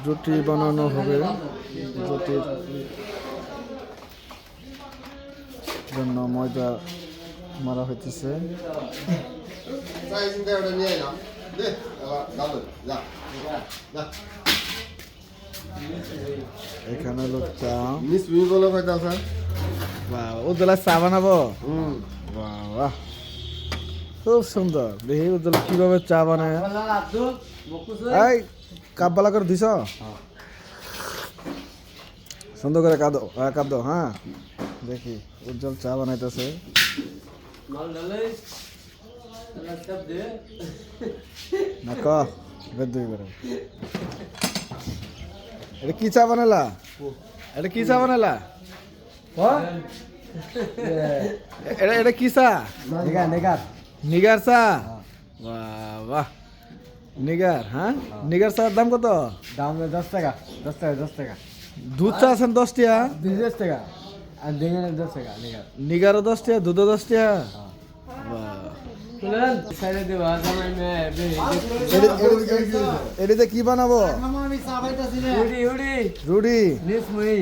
রুটি বানানো হবে, রুটির জন্য ময়দা মারা হইতেছে। এখানে হলো চা। উজ্জ্বলা চা বানাবো, বাহ খুব সুন্দর। দেখি উজ্জ্বলা কিভাবে চা বানায়। এই কাপ বালা করে দিছ, সুন্দর করে কাঁদো কাঁদো। হ্যাঁ দেখি উজ্জ্বল চা বানাইতেছে। না ক বেদুই করে। এটা কি চা বানালা? এটা কি চা বানালা? এটা কি চা? নিগার চা। বাহ বাহ, নিগার। হ্যাঁ নিগার চার দাম কত? দাম 10 টাকা। 10 টাকা 10 টাকা। দুধ চা আছেন 10 টাকা, 10 টাকা। আর ডিঙে 10 টাকা নিগার। নিগারও 10 টাকা, দুধও 10 টাকা। সাইডে দেবা জামাই মে এটিতে কি বানাবো? মামা আমি চা পাইতাছি না। উড়ি রুটি। নিস মুই।